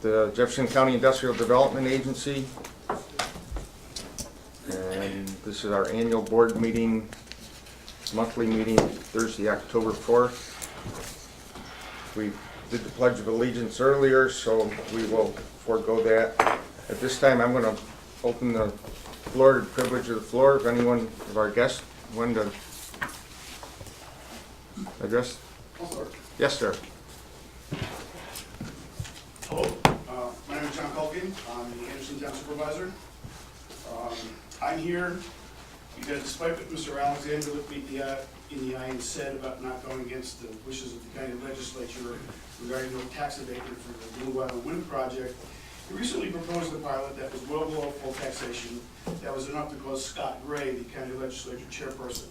the Jefferson County Industrial Development Agency. And this is our annual board meeting, monthly meeting, Thursday, October 4th. We did the Pledge of Allegiance earlier, so we will forego that. At this time, I'm going to open the floor, the privilege of the floor. If anyone of our guests wanted to address? Yes, sir. Hello, my name is John Culkin. I'm the Anderson Town Supervisor. I'm here because despite what Mr. Alexander looked me in the eye and said about not going against the wishes of the county legislature regarding no tax abatement for the Blue Island Wind Project, he recently proposed a pilot that was well below full taxation that was enough to cause Scott Gray, the county legislature chairperson,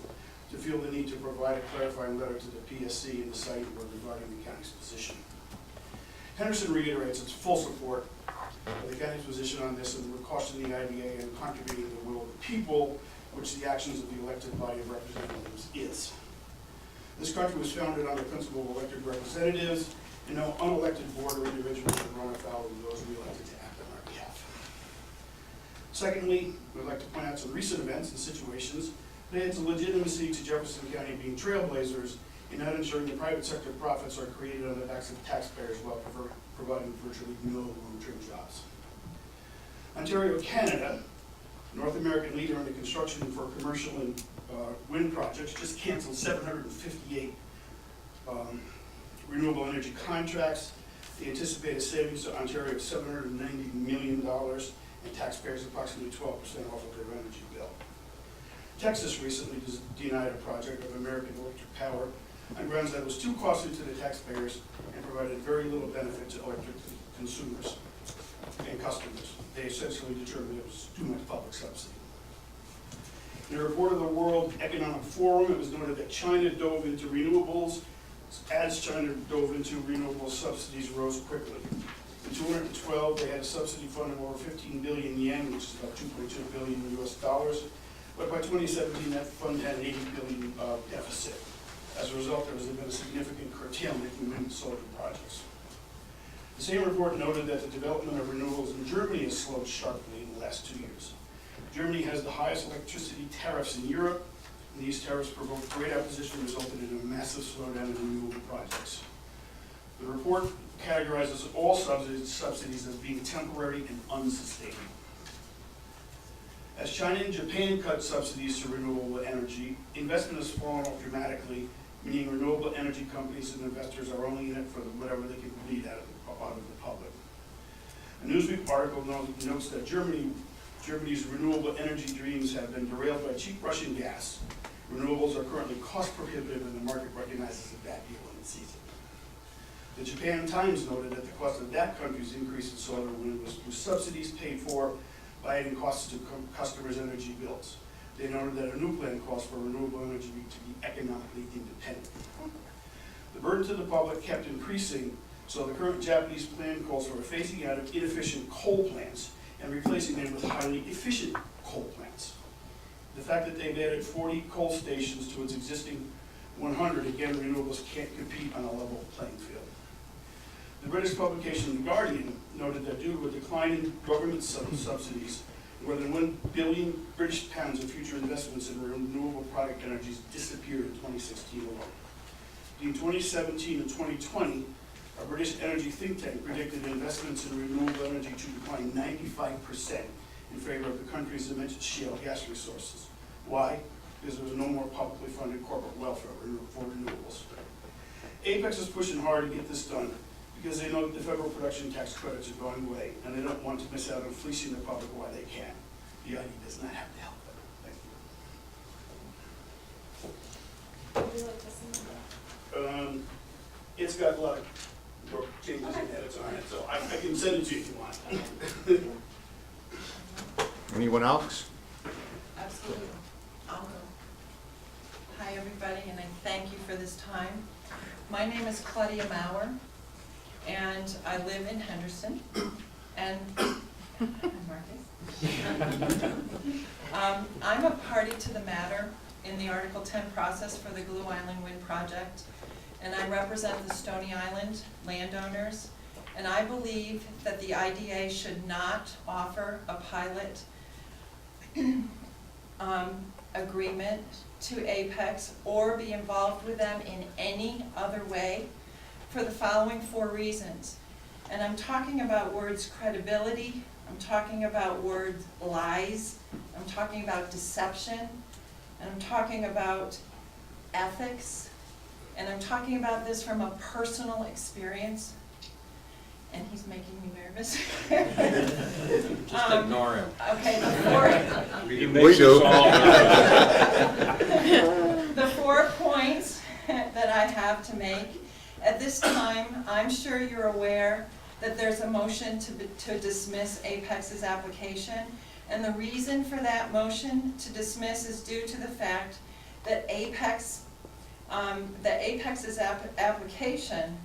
to feel the need to provide a clarifying letter to the PSC and the site regarding the county's position. Henderson reiterates its full support of the county's position on this and would caution the IDA in contravening the will of the people, which the actions of the elected body of representatives is. This country was founded on the principle of elected representatives, and no unelected board or individual should run afoul of those we elected to act on our behalf. Secondly, we'd like to point out some recent events and situations that add to legitimacy to Jefferson County being trailblazers in not ensuring the private sector profits are created on the backs of taxpayers while providing virtually no long-term jobs. Ontario, Canada, North American leader in the construction for commercial and wind projects, just canceled 758 renewable energy contracts. The anticipated savings to Ontario of $790 million and taxpayers approximately 12% off of their energy bill. Texas recently denied a project of American Electric Power on grounds that it was too costly to the taxpayers and provided very little benefit to electric consumers and customers. They essentially determined it was too much public subsidy. In a report of the World Economic Forum, it was noted that China dove into renewables. As China dove into renewables, subsidies rose quickly. In 2012, they had a subsidy fund of over 15 billion yen, which is about 2.2 billion US dollars. But by 2017, that fund had an 80 billion deficit. As a result, there has been a significant curtailment in wind and solar projects. The same report noted that the development of renewables in Germany has slowed sharply in the last 2 years. Germany has the highest electricity tariffs in Europe, and these tariffs provoked great opposition, resulted in a massive slowdown in renewable projects. The report categorizes all subsidies as being temporary and unsustainable. As China and Japan cut subsidies to renewable energy, investment has fallen off dramatically, meaning renewable energy companies and investors are only in it for whatever they can bleed out of the public. A Newsweek article notes that Germany's renewable energy dreams have been derailed by cheap Russian gas. Renewables are currently cost prohibitive and the market recognizes a bad deal when it sees it. The Japan Times noted that the cost of that country's increase in solar and wind was through subsidies paid for by adding costs to customers' energy bills. They noted that a new plan calls for renewable energy to be economically independent. The burden to the public kept increasing, so the current Japanese plan calls for a phasing out of inefficient coal plants and replacing them with highly efficient coal plants. The fact that they've added 40 coal stations to its existing 100, again, renewables can't compete on a level playing field. The British publication The Guardian noted that due to a decline in government subsidies, more than £1 billion British pounds of future investments in renewable product energies disappeared in 2016 alone. In 2017 and 2020, a British energy think tank predicted investments in renewable energy to decline 95% in favor of the country's immense shale gas resources. Why? Because there was no more publicly funded corporate welfare for renewables. Apex is pushing hard to get this done because they know that the federal production tax credits are going away and they don't want to miss out on fleecing the public while they can. The ID does not have to help them. Thank you. Would you like to see that? It's got a lot of changes and edits on it, so I can send it to you if you want. Anyone else? Absolutely. I'll go. Hi, everybody, and I thank you for this time. My name is Claudia Maurer, and I live in Henderson. And Marcus. I'm a party to the matter in the Article 10 process for the Glue Island Wind Project, and I represent the Stony Island landowners And I believe that the IDA should not offer a pilot agreement to Apex or be involved with them in any other way for the following 4 reasons. And I'm talking about words credibility, I'm talking about words lies, I'm talking about deception, and I'm talking about ethics, and I'm talking about this from a personal experience. And he's making me nervous. Just ignore him. Okay, He We do. the 4 points that I have to make. At this time, I'm sure you're aware that there's a motion to dismiss Apex's application. And the reason for that motion to dismiss is due to the fact that Apex's application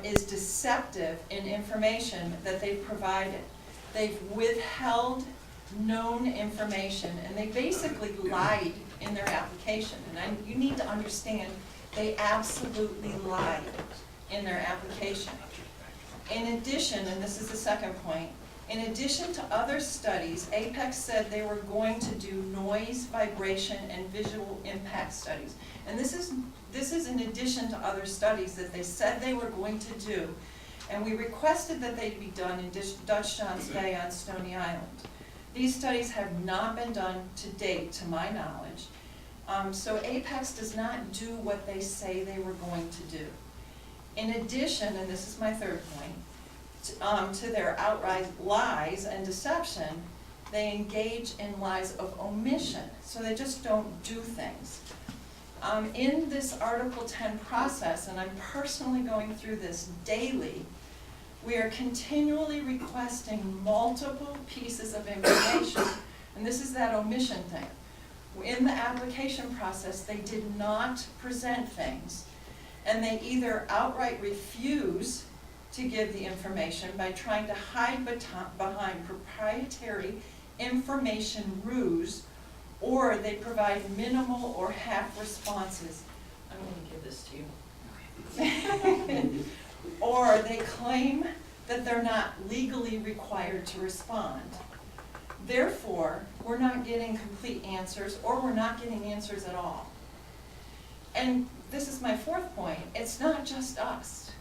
is deceptive in information that they've provided. They've withheld known information, and they basically lied in their application. And you need to understand, they absolutely lied in their application. In addition, and this is the second point, in addition to other studies, Apex said they were going to do noise, vibration, and visual impact studies. And this is in addition to other studies that they said they were going to do. And we requested that they be done in Dutch Johns Bay on Stony Island. These studies have not been done to date, to my knowledge. So Apex does not do what they say they were going to do. In addition, and this is my third point, to their outright lies and deception, they engage in lies of omission. So they just don't do things. In this Article 10 process, and I'm personally going through this daily, we are continually requesting multiple pieces of information. And this is that omission thing. In the application process, they did not present things, and they either outright refuse to give the information by trying to hide behind proprietary information ruse, or they provide minimal or half responses. I'm going to give this to you. Or they claim that they're not legally required to respond. Therefore, we're not getting complete answers, or we're not getting answers at all. And this is my fourth point. It's not just us.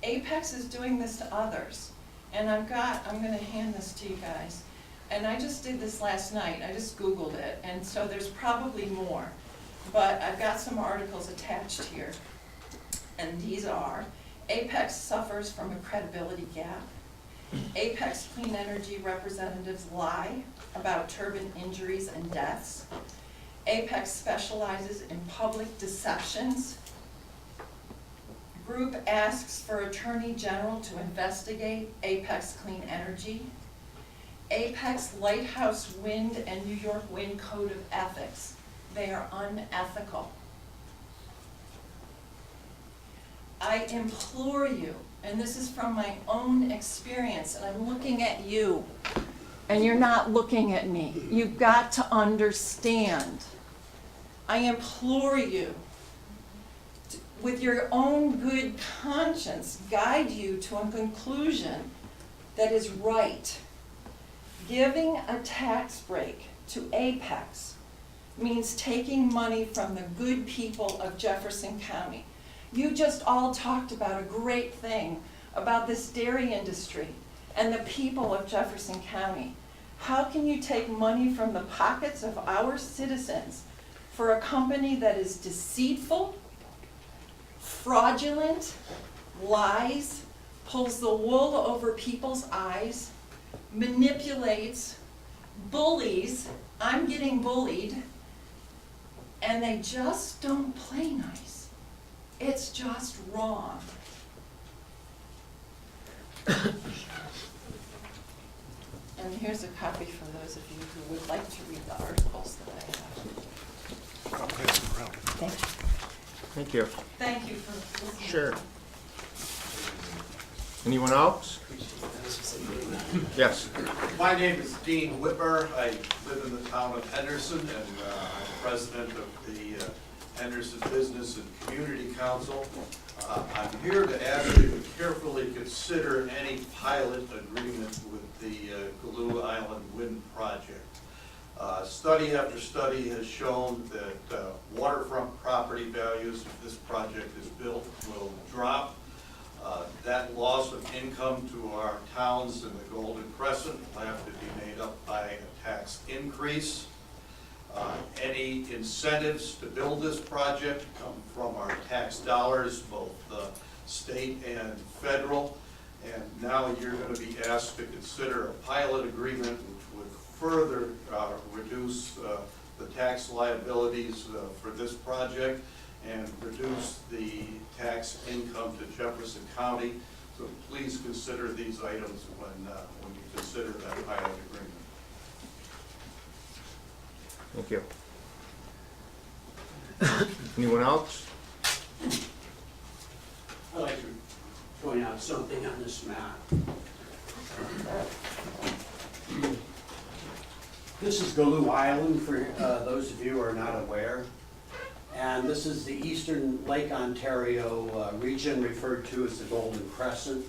Apex is doing this to others. And I'm going to hand this to you guys. And I just did this last night. I just Googled it. And so there's probably more. But I've got some articles attached here. And these are: Apex suffers from a credibility gap. Apex Clean Energy representatives lie about turbine injuries and deaths. Apex specializes in public deceptions. Group asks for Attorney General to investigate Apex Clean Energy. Apex Lighthouse Wind and New York Wind Code of Ethics. They are unethical. I implore you, and this is from my own experience, and I'm looking at you, and you're not looking at me. You've got to understand. I implore you, with your own good conscience, guide you to a conclusion that is right. Giving a tax break to Apex means taking money from the good people of Jefferson County. You just all talked about a great thing about this dairy industry and the people of Jefferson County. How can you take money from the pockets of our citizens for a company that is deceitful, fraudulent, lies, pulls the wool over people's eyes, manipulates, bullies? I'm getting bullied, and they just don't play nice. It's just wrong. And here's a copy for those of you who would like to read the articles that I have. Thank you. Thank you. Thank you for listening. Sure. Anyone else? Yes. My name is Dean Whitmer. I live in the town of Henderson, and I'm president of the Henderson Business and Community Council. I'm here to ask you to carefully consider any pilot agreement with the Galoo Island Wind Project. Study after study has shown that waterfront property values, if this project is built, will drop. That loss of income to our towns in the Golden Crescent will have to be made up by a tax increase. Any incentives to build this project come from our tax dollars, both state and federal. And now you're going to be asked to consider a pilot agreement which would further reduce the tax liabilities for this project and reduce the tax income to Jefferson County. So please consider these items when you consider that pilot agreement. Thank you. Anyone else? I'd like to point out something on this map. This is Galoo Island, for those of you who are not aware. And this is the eastern Lake Ontario region referred to as the Golden Crescent.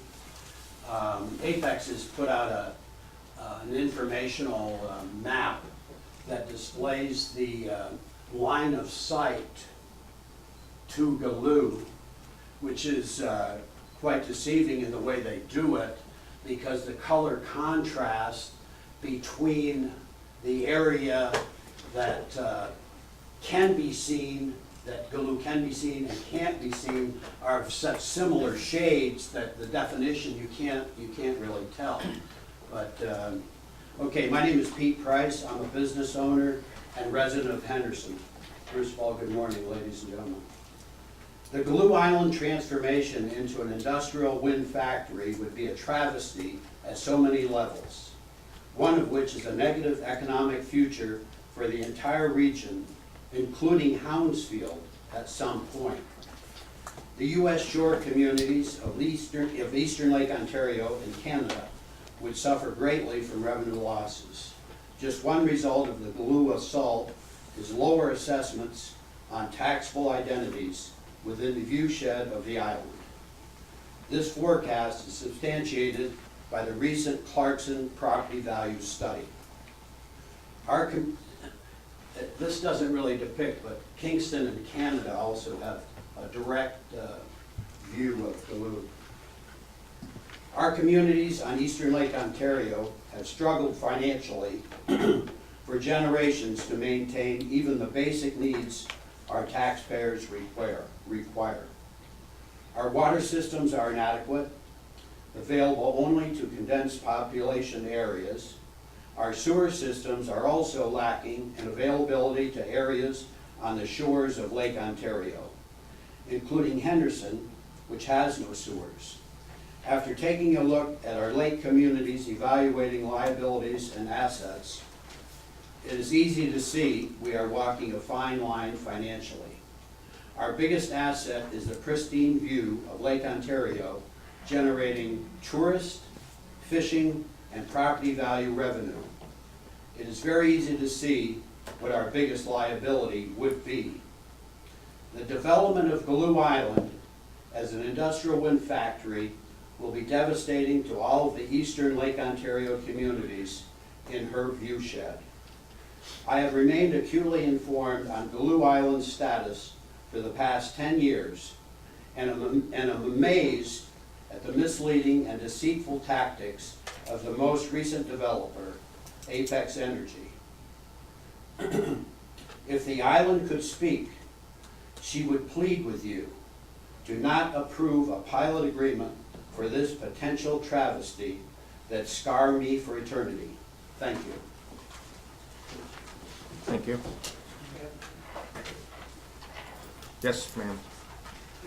Apex has put out an informational map that displays the line of sight to Galoo, which is quite deceiving in the way they do it, because the color contrast between the area that can be seen, that Galoo can be seen and can't be seen, are of such similar shades that the definition you can't really tell. But okay, my name is Pete Price. I'm a business owner and resident of Henderson. First of all, good morning, ladies and gentlemen. The Galoo Island transformation into an industrial wind factory would be a travesty at so many levels, one of which is a negative economic future for the entire region, including Hounsfield at some point. The U.S. shore communities of eastern Lake Ontario and Canada would suffer greatly from revenue losses. Just one result of the Galoo assault is lower assessments on taxable identities within the viewshed of the island. This forecast is substantiated by the recent Clarkson property value study. This doesn't really depict, but Kingston and Canada also have a direct view of Galoo. Our communities on eastern Lake Ontario have struggled financially for generations to maintain even the basic needs our taxpayers require. Our water systems are inadequate, available only to condensed population areas. Our sewer systems are also lacking in availability to areas on the shores of Lake Ontario, including Henderson, which has no sewers. After taking a look at our lake communities, evaluating liabilities and assets, it is easy to see we are walking a fine line financially. Our biggest asset is the pristine view of Lake Ontario, generating tourist, fishing, and property value revenue. It is very easy to see what our biggest liability would be. The development of Galoo Island as an industrial wind factory will be devastating to all of the eastern Lake Ontario communities in her viewshed. I have remained acutely informed on Galoo Island's status for the past 10 years and am amazed at the misleading and deceitful tactics of the most recent developer, Apex Energy. If the island could speak, she would plead with you to not approve a pilot agreement for this potential travesty that scar me for eternity. Thank you. Thank you. Yes, ma'am.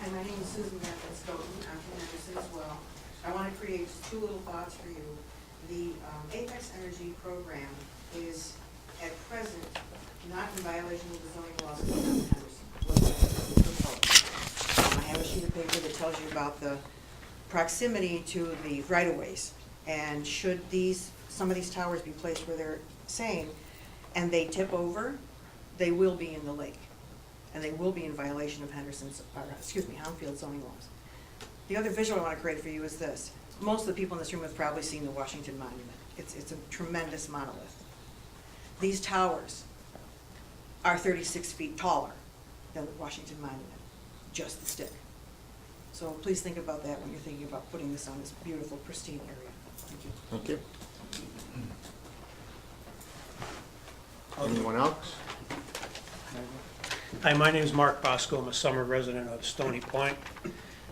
Hi, my name is Susan Stoughton. I'm from Henderson as well. I want to create just two little thoughts for you. The Apex Energy program is at present not in violation of the zoning laws of the town of Henderson. I have a sheet of paper that tells you about the proximity to the right-of-ways. And should some of these towers be placed where they're saying, and they tip over, they will be in the lake. and they will be in violation of Houndfield zoning laws. The other visual I want to create for you is this. Most of the people in this room have probably seen the Washington Monument. It's a tremendous monolith. These towers are 36 feet taller than the Washington Monument, just the stick. So please think about that when you're thinking about putting this on this beautiful, pristine area. Thank you. Thank you. Anyone else? Hi, my name is Mark Bosco. I'm a summer resident of Stony Point,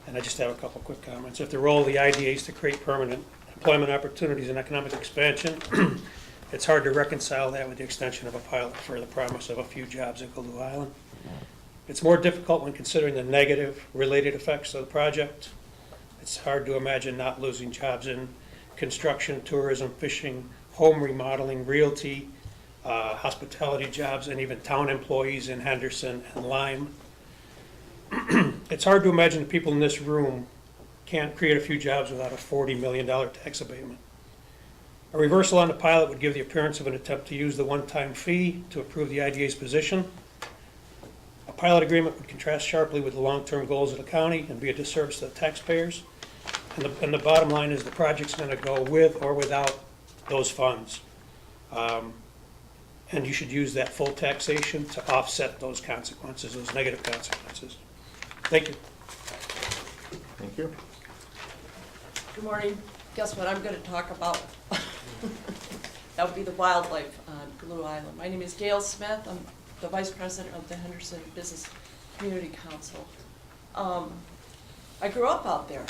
and I just have a couple quick comments. If the role of the IDA is to create permanent employment opportunities and economic expansion, it's hard to reconcile that with the extension of a pilot for the promise of a few jobs at Galoo Island. It's more difficult when considering the negative related effects of the project. It's hard to imagine not losing jobs in construction, tourism, fishing, home remodeling, realty, hospitality jobs, and even town employees in Henderson and Lyme. It's hard to imagine the people in this room can't create a few jobs without a $40 million tax abatement. A reversal on the pilot would give the appearance of an attempt to use the one-time fee to improve the IDA's position. A pilot agreement would contrast sharply with the long-term goals of the county and be a disservice to the taxpayers. And the bottom line is the project's going to go with or without those funds. And you should use that full taxation to offset those consequences, those negative consequences. Thank you. Thank you. Good morning. Guess what I'm going to talk about? That would be the wildlife on Galoo Island. My name is Gail Smith. I'm the Vice President of the Henderson Business Community Council. I grew up out there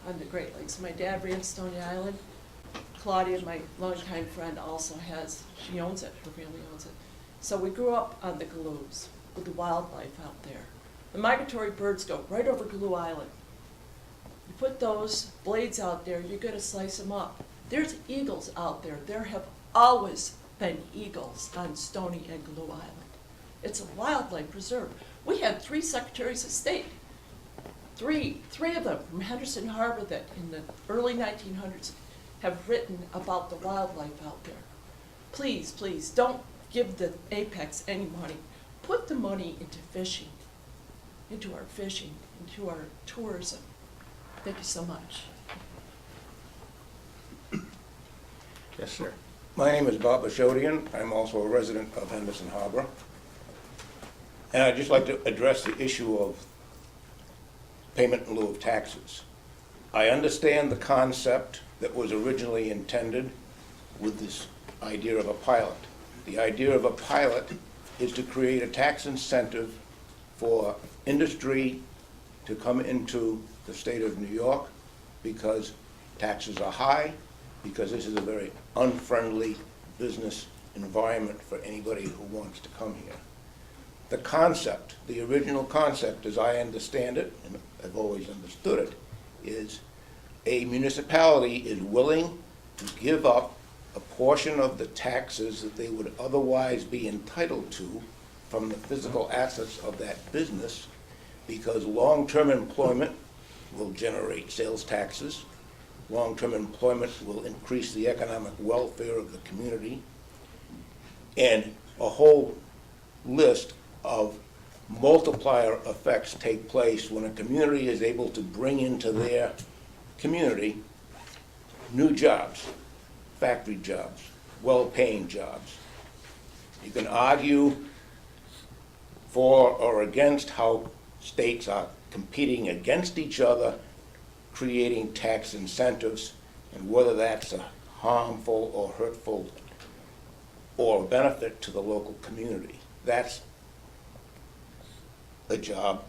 on the Great Lakes. My dad ran Stony Island. Claudia, my longtime friend, also she owns it, her family owns it. So we grew up on the Galoos with the wildlife out there. The migratory birds go right over Galoo Island. You put those blades out there, you're gonna slice them up. There's eagles out there. There have always been eagles on Stony and Galoo Island. It's a wildlife preserve. We had 3 secretaries of state, three of them from Henderson Harbor that in the early 1900s have written about the wildlife out there. Please, please, don't give the Apex any money. Put the money into fishing, into our fishing, into our tourism. Thank you so much. Yes, sir. My name is Bob Bashodian. I'm also a resident of Henderson Harbor. And I'd just like to address the issue of payment in lieu of taxes. I understand the concept that was originally intended with this idea of a pilot. The idea of a pilot is to create a tax incentive for industry to come into the state of New York because taxes are high, because this is a very unfriendly business environment for anybody who wants to come here. The concept, the original concept as I understand it, and I've always understood it, is a municipality is willing to give up a portion of the taxes that they would otherwise be entitled to from the physical assets of that business, because long-term employment will generate sales taxes, long-term employment will increase the economic welfare of the community, and a whole list of multiplier effects take place when a community is able to bring into their community new jobs, factory jobs, well-paying jobs. You can argue for or against how states are competing against each other, creating tax incentives, and whether that's a harmful or hurtful or a benefit to the local community. That's a job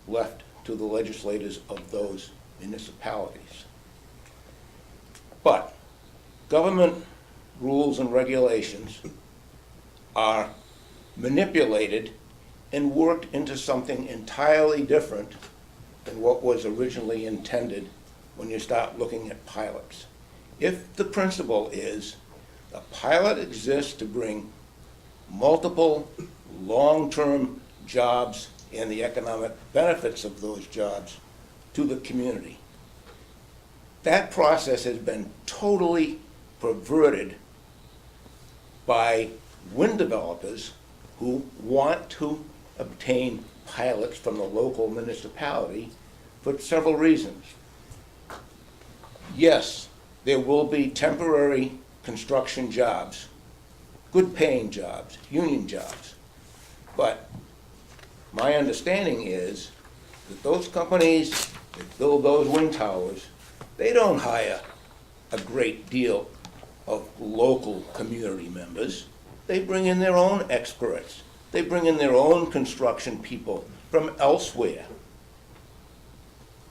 left to the legislators of those municipalities. But government rules and regulations are manipulated and worked into something entirely different than what was originally intended when you start looking at pilots. If the principle is a pilot exists to bring multiple long-term jobs and the economic benefits of those jobs to the community, that process has been totally perverted by wind developers who want to obtain pilots from the local municipality for several reasons. Yes, there will be temporary construction jobs, good paying jobs, union jobs. But my understanding is that those companies that build those wind towers, they don't hire a great deal of local community members. They bring in their own experts. They bring in their own construction people from elsewhere.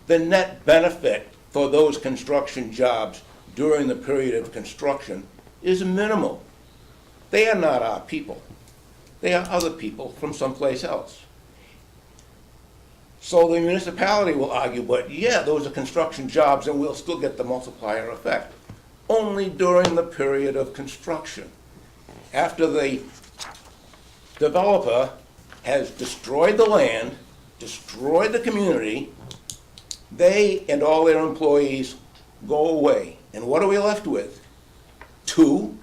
The net benefit for those construction jobs during the period of construction is minimal. They are not our people. They are other people from someplace else. So the municipality will argue, but yeah, those are construction jobs and we'll still get the multiplier effect. Only during the period of construction. After the developer has destroyed the land, destroyed the community, they and all their employees go away. And what are we left with? 2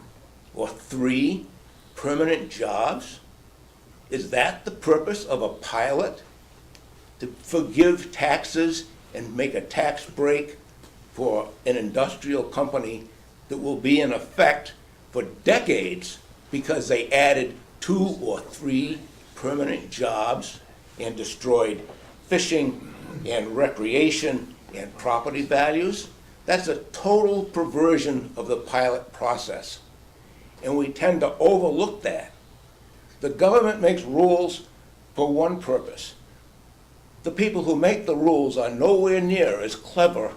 or 3 permanent jobs? Is that the purpose of a pilot? To forgive taxes and make a tax break for an industrial company that will be in effect for decades because they added 2 or 3 permanent jobs and destroyed fishing and recreation and property values? That's a total perversion of the pilot process. And we tend to overlook that. The government makes rules for one purpose. The people who make the rules are nowhere near as clever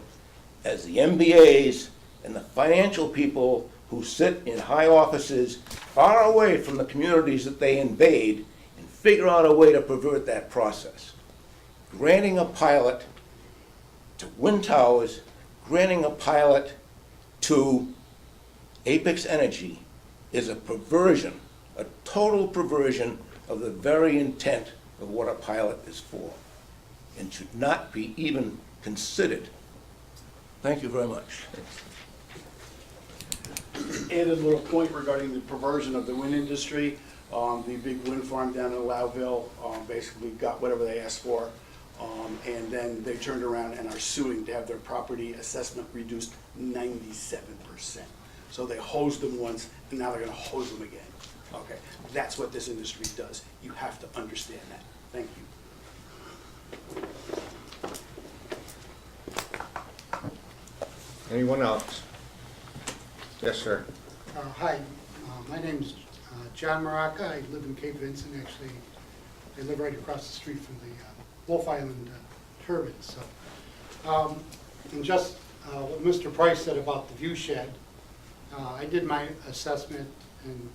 as the MBAs and the financial people who sit in high offices far away from the communities that they invade and figure out a way to pervert that process. Granting a pilot to wind towers, granting a pilot to Apex Energy is a perversion, a total perversion of the very intent of what a pilot is for, and should not be even considered. Thank you very much. Added little point regarding the perversion of the wind industry. The big wind farm down in Loudville basically got whatever they asked for, and then they turned around and are suing to have their property assessment reduced 97%. So they hosed them once, and now they're going to hose them again. Okay, that's what this industry does. You have to understand that. Thank you. Anyone else? Yes, sir. Hi, my name's John Maraca. I live in Cape Vincent, actually. I live right across the street from the Wolf Island turbines. So, and just what Mr. Price said about the view shed, I did my assessment and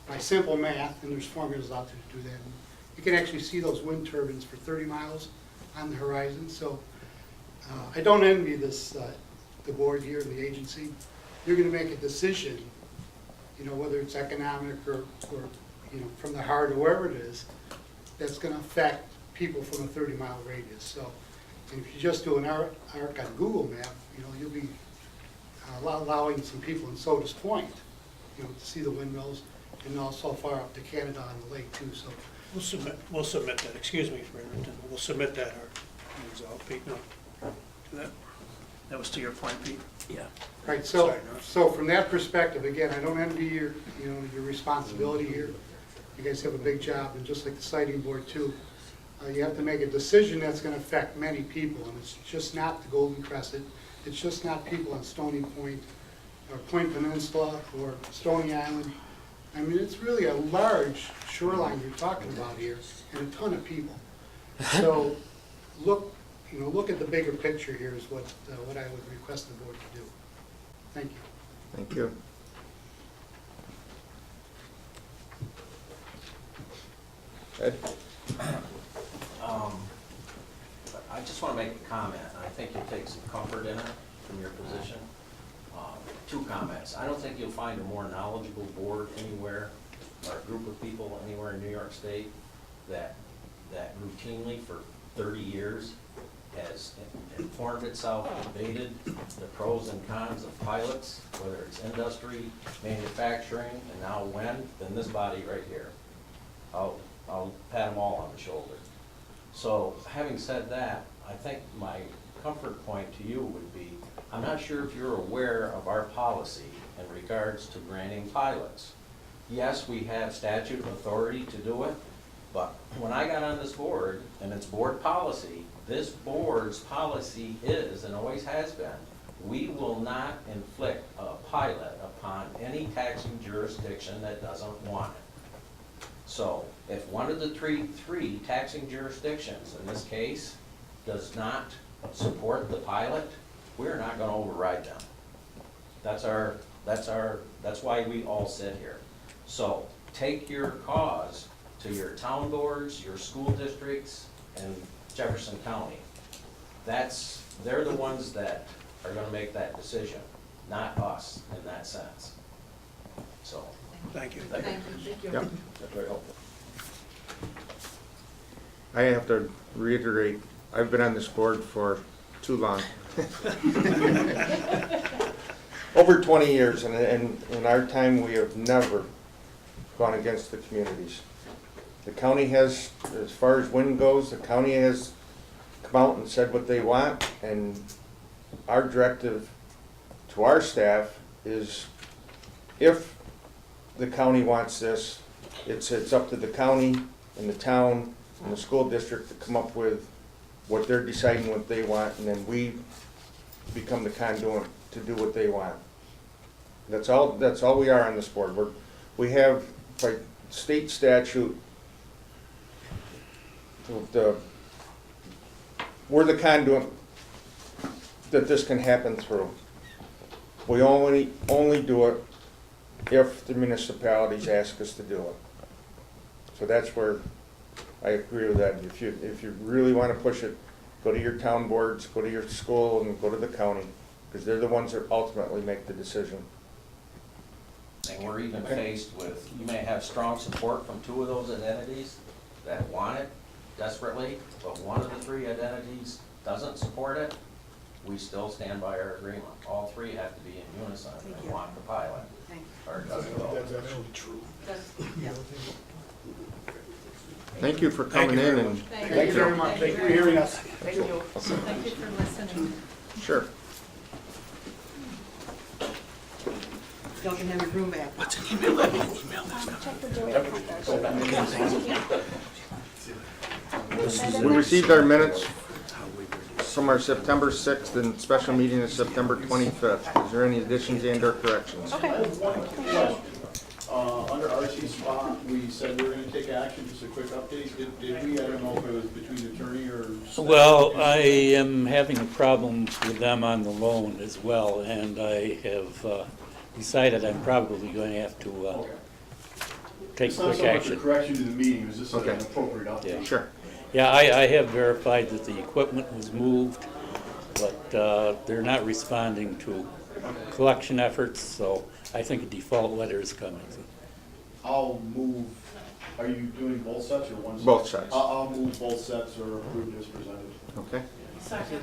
by simple math, and there's formulas out there to do that. And you can actually see those wind turbines for 30 miles on the horizon. So I don't envy this, the board here, the agency. You're going to make a decision, you know, whether it's economic or you know, from the heart or wherever it is, that's going to affect people from a 30-mile radius. So, and if you just do an arc on Google Map, you know, you'll be allowing some people in Sodas Point, you know, to see the windmills, and also far up to Canada on the lake too. So We'll submit that, excuse me for interrupting, we'll submit that, or, result, Pete, no, that was to your point, Pete? Yeah. right. So Sorry, no. so from that perspective, again, I don't envy your, you know, your responsibility here. You guys have a big job, and just like the siting board too, you have to make a decision that's going to affect many people, and it's just not the Golden Crescent. It's just not people on Stony Point or Point Peninsula or Stony Island. I mean, it's really a large shoreline you're talking about here, and a ton of people. So, look, you know, look at the bigger picture here is what I would request the board to do. Thank you. Thank you. Ed? I just want to make a comment, and I think you'll take some comfort in it from your position. 2 comments. I don't think you'll find a more knowledgeable board anywhere, or a group of people anywhere in New York State that routinely for 30 years has informed itself, debated the pros and cons of pilots, whether it's industry, manufacturing, and now wind, than this body right here. I'll pat them all on the shoulder. So having said that, I think my comfort point to you would be, I'm not sure if you're aware of our policy in regards to granting pilots. Yes, we have statute of authority to do it, but when I got on this board, and it's board policy, this board's policy is, and always has been, we will not inflict a pilot upon any taxing jurisdiction that doesn't want it. So if one of the three taxing jurisdictions in this case does not support the pilot, we're not gonna override them. That's why we all sit here. So take your cause to your town boards, your school districts, and Jefferson County. They're the ones that are gonna make that decision, not us in that sense. So. Thank you. Thank you. Yep. That's very helpful. I have to reiterate, I've been on this board for too long. Over 20 years, and in our time, we have never gone against the communities. The county has, as far as wind goes, the county has come out and said what they want, and our directive to our staff is, if the county wants this, it's up to the county and the town and the school district to come up with what they're deciding what they want, and then we become the conduit to do what they want. That's all we are on this board. We have, by state statute, we're the conduit that this can happen through. We only do it if the municipalities ask us to do it. So that's where I agree with that. If you really want to push it, go to your town boards, go to your school, and go to the county, because they're the ones that ultimately make the decision. And we're even faced with, you may have strong support from two of those entities that want it desperately, but one of the three entities doesn't support it, we still stand by our agreement. All three have to be in unison Thank and you. want the pilot, Thank or it doesn't go. That's actually true. you. Yeah. Thank you for coming in and. Thank you very much. Thank you for hearing us. Thank you for listening. Sure. Y'all can have your room back. We received our minutes from our September 6th and special meeting of September 25th. Is there any additions and or corrections? Under RC spot, we said we were gonna take action, just a quick update, did we? I don't know if it was between the attorney or. Well, I am having a problem with them on the loan as well, and I have decided I'm probably going to have to take It's not quick so much a action. correction to the meeting, it was just an Okay. appropriate update. Yeah. Sure. Yeah, I have verified that the equipment was moved, but they're not responding to collection efforts, so I think a default letter is coming. I'll move, are you doing both sets or one set? Both sets. I'll move both sets or approve as presented. Okay. Second.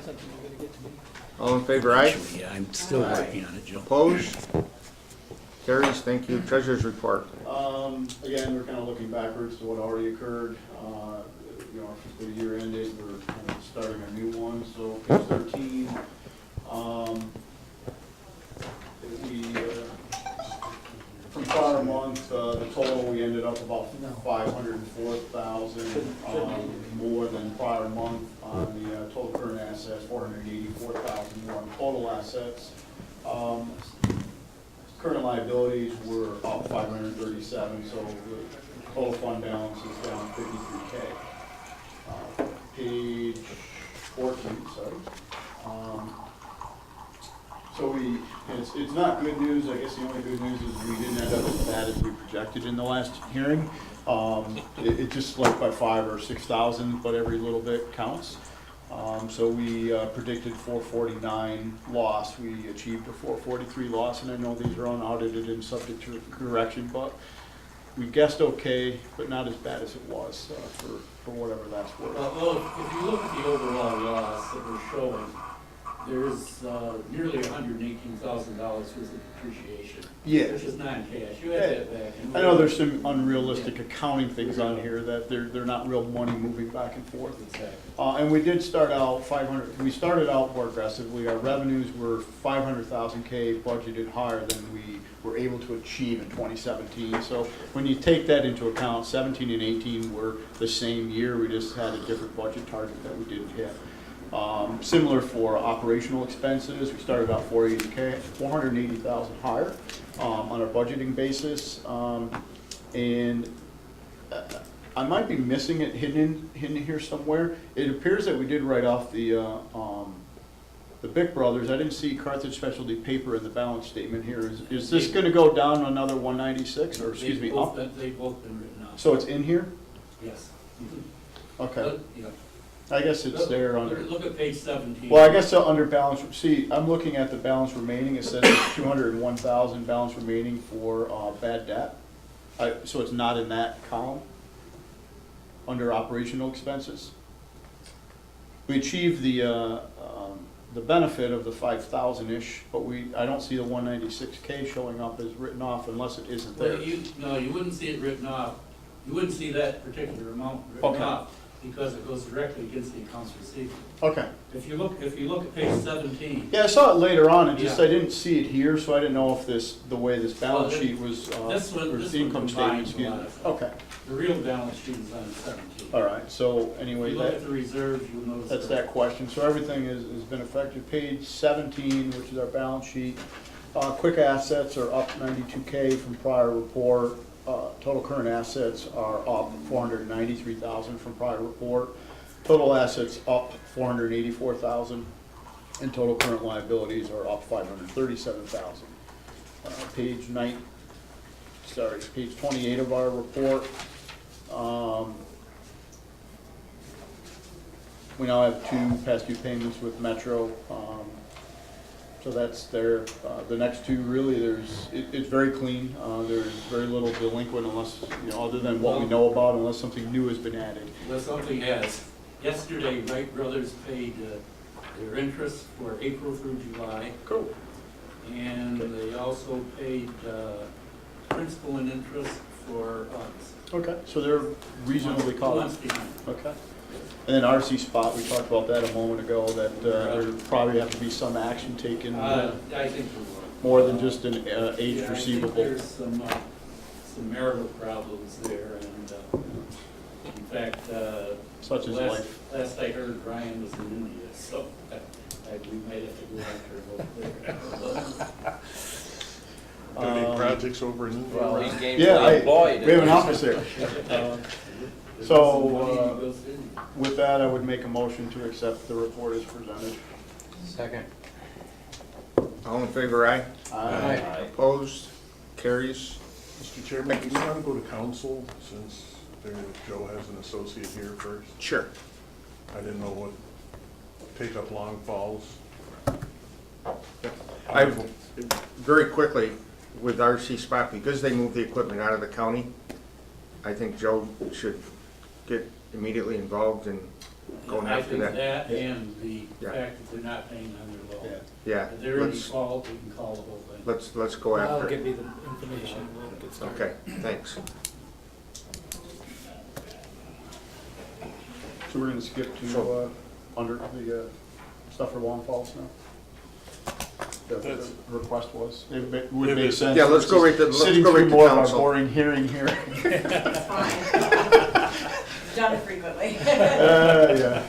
All in favor, aye? Actually, I'm still working on it, Joe. Opposed? Carries. Thank you. Treasurer's report. Again, we're kind of looking backwards to what already occurred. Our fiscal year ended, we're kind of starting a new one, so page 13. From prior month, the total, we ended up about 504,000, more than prior month on the total current assets, 484,000 more on total assets. Current liabilities were up 537, so the total fund balance is down 53K. Page 14, sorry. So it's not good news. I guess the only good news is we didn't end up as bad as we projected in the last hearing. It just slipped by 5,000 or 6,000, but every little bit counts. So we predicted 449 loss. We achieved a 443 loss, and I know these are unaudited and subject to correction, but we guessed okay, but not as bad as it was for whatever that's worth. Well, if you look at the overall loss that we're showing, there's nearly $118,000 worth of depreciation. Yeah. Which is non-cash. You have that back. I know there's some unrealistic accounting things on here that they're not real money moving back and forth. Exactly. And we did start out 500, we started out more aggressively. Our revenues were 500,000 K budgeted higher than we were able to achieve in 2017. So when you take that into account, 17 and 18 were the same year. We just had a different budget target that we didn't hit. Similar for operational expenses, we started out 480,000 higher on a budgeting basis. And I might be missing it hidden here somewhere. It appears that we did write off the Bick Brothers. I didn't see Carthage Specialty Paper in the balance statement here. Is this going to go down another 196, or excuse me, up? They've both been written off. So it's in here? Yes. Okay. Look, you know, I guess it's there under. Look at page 17. Well, I guess under balance, see, I'm looking at the balance remaining. It says it's 201,000 balance remaining for bad debt. So it's not in that column under operational expenses. We achieved the benefit of the 5,000-ish, but I don't see the 196K showing up as written off unless it isn't there. Well, you wouldn't see it written off. You wouldn't see that particular amount written Okay. off because it goes directly against the accounts receivable. Okay. If you look at page 17. Yeah, I saw it later on, Yeah. I didn't see it here, so I didn't know if the way this balance Well, sheet was, this one- or this the one income statement, combines a excuse me. lot of- Okay, The real balance sheet is on 17. all right, so If anyway, you look at the reserves, you'll notice. that's that question. So everything has been affected. Page 17, which is our balance sheet, quick assets are up 92K from prior report. Total current assets are up 493,000 from prior report. Total assets up 484,000, and total current liabilities are up 537,000. Page 28 of our report. We now have 2 past due payments with Metro, so that's there. The next 2, really, it's very clean. There's very little delinquent unless, other than what we know about, unless something new has been added. Well, something has. Yesterday, Wright Brothers paid their interest for April through July. Cool. And they also paid principal and interest for August. Okay, so they're reasonably 2 caught up. months behind. Okay. And then RC Spot, we talked about that a moment ago, that there probably have to be some action taken, I think we will. more than just an aged Yeah, I think receivable. there's some marital problems there, and in fact, Such as life. last I heard, Ryan was in India, so we might have to go after him over there. Any projects over in India? Well, he gave Yeah, the employee. we have an office there. There's So, some money that goes to India. With that, I would make a motion to accept the report as presented. Second. All in favor, aye? Aye. Opposed? Carries. Mr. Chairman, do you want to go to council since Joe has an associate here first? Sure. I didn't know what, take up Long Falls. Very quickly, with RC Spot, because they moved the equipment out of the county, I think Joe should get immediately involved in going I after think that. that and the Yeah. fact that they're not paying on their loan. Yeah, If they're in let's, default, we can call the whole thing. let's go I'll after give it. you the information, we'll get started. Okay, thanks. So we're gonna skip to, under the stuff for Long Falls now? That's what the request was. It would make sense. Yeah, let's go right to- let's Sitting go right through to more of a council. boring hearing here. It's fine. Done it frequently. Yeah.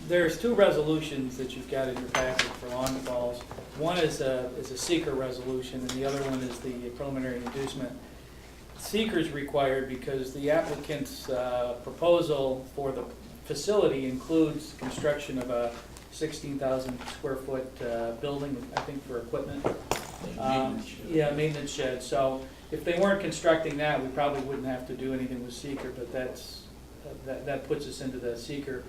There's 2 resolutions that you've got in your packet for Long Falls. One is a seeker resolution, and the other one is the preliminary inducement. Seeker is required because the applicant's proposal for the facility includes construction of a 16,000 square foot building, I think, for equipment. Maintenance shed. Yeah, maintenance shed. So if they weren't constructing that, we probably wouldn't have to do anything with seeker, but that puts us into the seeker.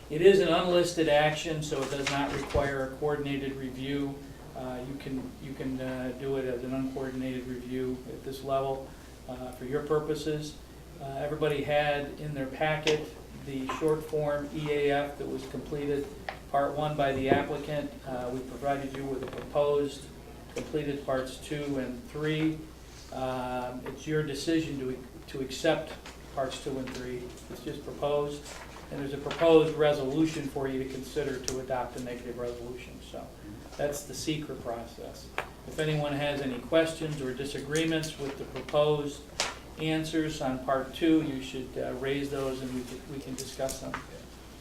It is an unlisted action, so it does not require a coordinated review. You can do it as an uncoordinated review at this level for your purposes. Everybody had in their packet the short form EAF that was completed, part 1 by the applicant. We provided you with a proposed completed parts 2 and 3. It's your decision to accept parts 2 and 3. It's just proposed. And there's a proposed resolution for you to consider to adopt a negative resolution. So that's the secret process. If anyone has any questions or disagreements with the proposed answers on part 2, you should raise those and we can discuss them.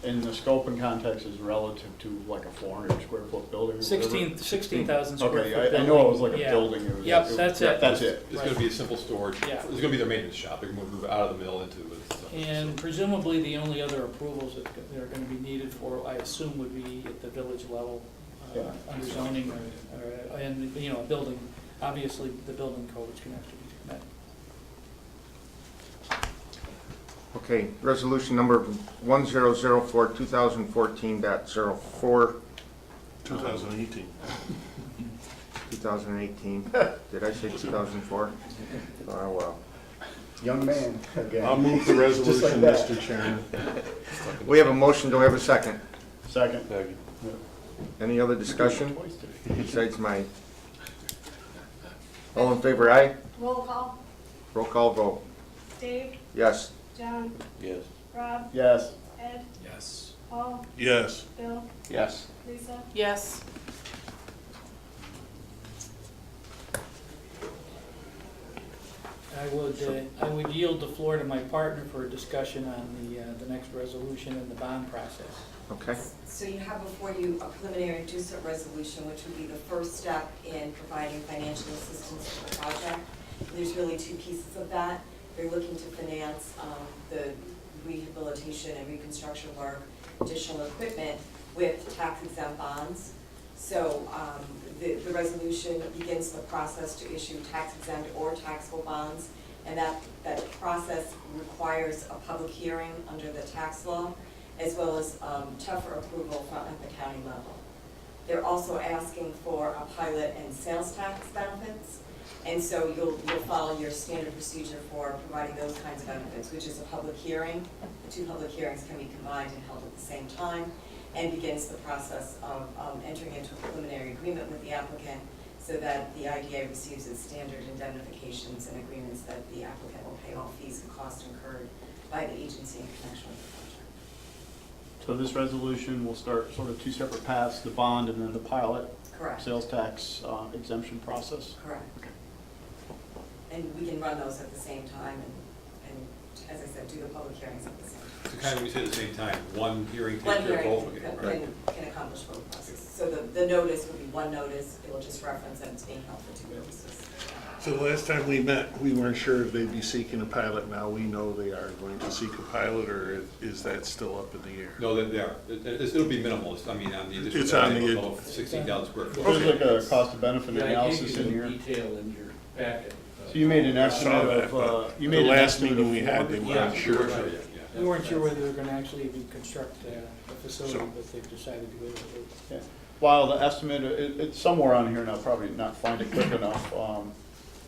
And the scope and context is relative to like a 400 square foot building? or whatever? 16,000 square foot Okay, building. I know it was like a Yeah. building. It was- Yep, it was- that's yeah, it. That's it. It's gonna be a simple storage, Yeah. it's gonna be their maintenance shop, they can move out of the mill into it. so- And presumably, the only other approvals that are going to be needed for, I assume, would be at the village level, Yeah. under zoning, and, you know, building, obviously, the building codes can have to be met. Okay, resolution number 1004, 2014.04, 2018. 2018. Did I say 2004? Oh, well. Young man, again. I'll move the resolution, that. Mr. Chairman. We have a motion, do we have a second? Second. Any other discussion besides mine? All in favor, aye? Roll call. Roll call vote. Dave, Yes. John, Yes. Rob, Yes. Ed, Yes. Paul, Yes. Bill, Yes. Lisa. Yes. I would yield the floor to my partner for a discussion on the next resolution and the bond process. Okay. So you have before you a preliminary inducement resolution, which would be the first step in providing financial assistance for the project. There's really 2 pieces of that. They're looking to finance the rehabilitation and reconstruction work, additional equipment with tax-exempt bonds. So the resolution begins the process to issue tax-exempt or taxable bonds, and that process requires a public hearing under the tax law, as well as tougher approval at the county level. They're also asking for a pilot and sales tax benefits, and so you'll follow your standard procedure for providing those kinds of benefits, which is a public hearing. The 2 public hearings can be combined and held at the same time, and begins the process of entering into a preliminary agreement with the applicant so that the IDA receives its standard indemnifications and agreements that the applicant will pay all fees and costs incurred by the agency in connection with the project. So this resolution will start sort of 2 separate paths, the bond and then the pilot. Correct. Sales tax exemption process. Correct. Okay. And we can run those at the same time and as I said, do the public hearings at the same time. So kind of, we say at the same time, one hearing One takes care of hearing both of them, right? can accomplish both processes. So the notice would be one notice, it will just reference that it's being held for 2 notices. So the last time we met, we weren't sure if they'd be seeking a pilot. Now we know they are going to seek a pilot, or is that still up in the air? No, they are. It'll be minimal, I mean, on the additional. It's on the- value of 16,000 square foot. There's like a cost of benefit Yeah, I analysis gave in you here. the detail in your packet. So you made an I saw estimate that, of, but you the made an last estimate meeting of we had, they 400. weren't sure. We weren't sure whether they were going to actually even construct a facility, So- but they've decided to go with it. Yeah. While the estimate, it's somewhere on here, and I'll probably not find it quick enough.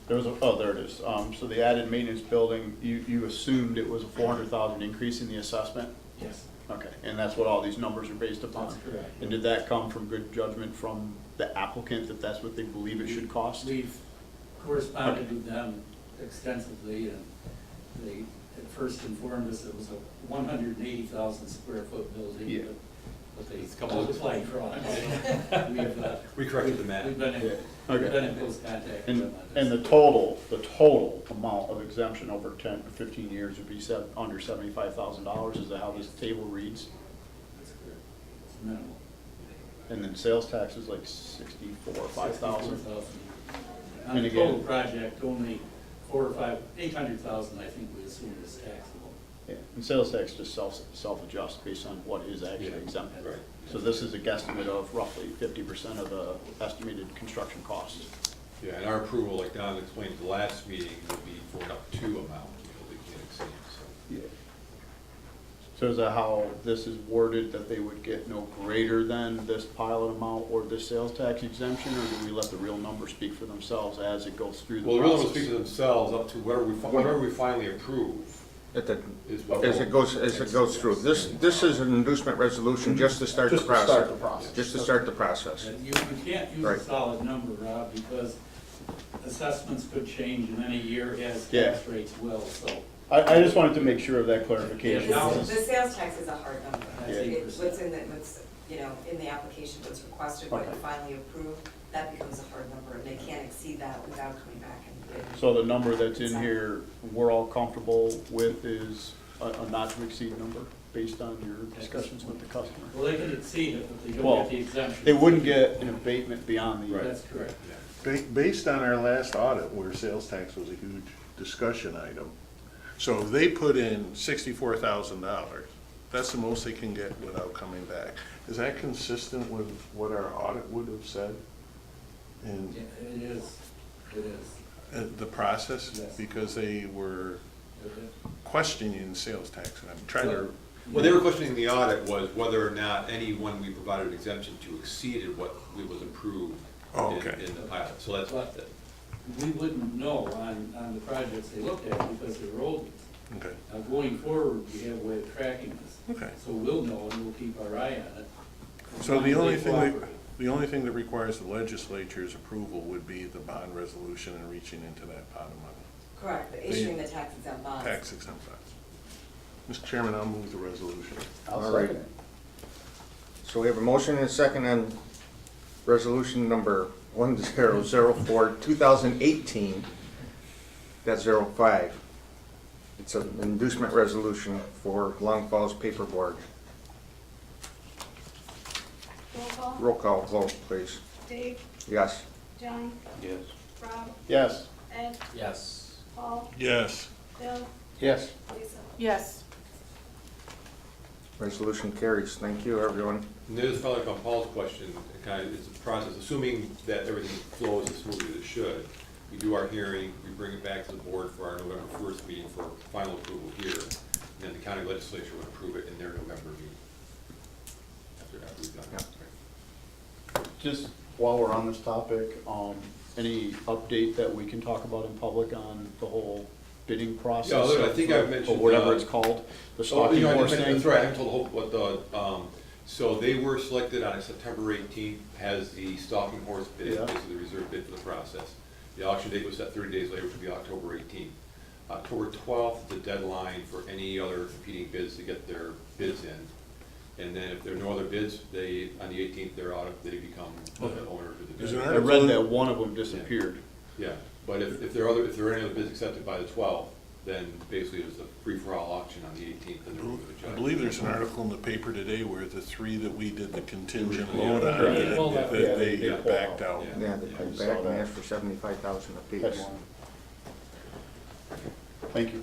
There was there it is. So the added maintenance building, you assumed it was a 400,000 increase in the assessment? Yes. Okay, and that's what all these numbers are based upon? That's correct. And did that come from good judgment from the applicant, that that's what they believe it should cost? We've corresponded with them extensively, and they at first informed us it was a 180,000 square foot building. Yeah. But they It's a couple of- multiplied wrong. We corrected the math. We've been Yeah. in close contact with them on this. And the total amount of exemption over 10 or 15 years would be under $75,000, is that how this table reads? That's correct. It's minimal. And then sales tax is like 64 or 5,000? 64,000. On And the again- total project, only 800,000, I think we assume is taxable. Yeah, and sales tax just self-adjusts based on what is actually Yeah, exempted. right. So this is a guesstimate of roughly 50% of the estimated construction cost. Yeah, and our approval, like Don explained at the last meeting, would be for an up to amount, they can't exceed, so. Yeah. So is that how this is worded, that they would get no greater than this pilot amount or this sales tax exemption, or do we let the real numbers speak for themselves as it goes through the Well, the real numbers process? speak for themselves up to whatever we finally approve. At the, Is what- as it goes through. This is an inducement resolution just to start the Just to start process. the process. Just to start the process. And you can't use Right. a solid number, Rob, because assessments could change in any year as Yeah. tax rates will, so. I just wanted to make sure of that clarification. Yeah. The sales tax is a hard number. Yeah. It's what's in the, in the application, what's requested, what you Okay. finally approve, that becomes a hard number, and they can't exceed that without coming back and. So the number that's in here, we're all comfortable with is a not to exceed number based on your discussions with the customer? Well, they can exceed it, but they Well, don't get the exemption. they wouldn't get an abatement beyond the. That's correct. Based on our last audit, where sales tax was a huge discussion item, so if they put in $64,000, that's the most they can get without coming back. Is that consistent with what our audit would have said in Yeah, it is. the process? Yes. Because they were It is. questioning sales tax, and I'm trying to, What they were questioning the audit was whether or not anyone we provided an exemption to exceeded what was approved Oh, okay. in the pilot. So that's what, We wouldn't know on the projects they looked at because they were old. okay, Now, going forward, we have a way of tracking this. okay. So we'll know and we'll keep our eye on it. So the As long only as they thing that, cooperate. the only thing that requires the legislature's approval would be the bond resolution and reaching into that pot of money. Correct, issuing the tax exempt bonds. Tax exempt funds. Mr. Chairman, I'll move the resolution. I'll All right. second it. So we have a motion and a second on resolution number 1004, 2018, that's 05. It's an inducement resolution for Long Falls Paperboard. Roll call. Roll call vote, please. Dave, Yes. John, Yes. Rob, Yes. Ed, Yes. Paul, Yes. Bill, Yes. Lisa. Yes. Resolution carries. Thank you, everyone. and there's probably on Paul's question, it kind of, it's a process, assuming that everything flows as smoothly as it should. We do our hearing, we bring it back to the board for our November 1st meeting for final approval here, and then the county legislature would approve it in their November meeting. After we've done that. Just while we're on this topic, any update that we can talk about in public on the whole bidding process? Yeah, look, I think I've or mentioned, whatever it's called, the Oh, stalking you know, I horse didn't thing? mention- That's right, I haven't told the whole, what the, so they were selected on September 18th as the stalking horse bid, Yeah. basically the reserve bid for the process. The auction date was set 30 days later, which would be October 18th. October 12th is the deadline for any other competing bids to get their bids in. And then if there are no other bids, they, on the 18th, they become the owner of the There's bid. an I read that one of them disappeared. Yeah, but if there are any other bids accepted by the 12th, then basically it's a free-for-all auction on the 18th, and they're moving the judge. I believe there's an article in the paper today where the three that we did the contingent Yeah. loan on, Yeah. that Pulled out. that they Yeah. backed out. Yeah. Yeah, they I come saw back and that. ask for 75,000 apiece. Headline. Thank you.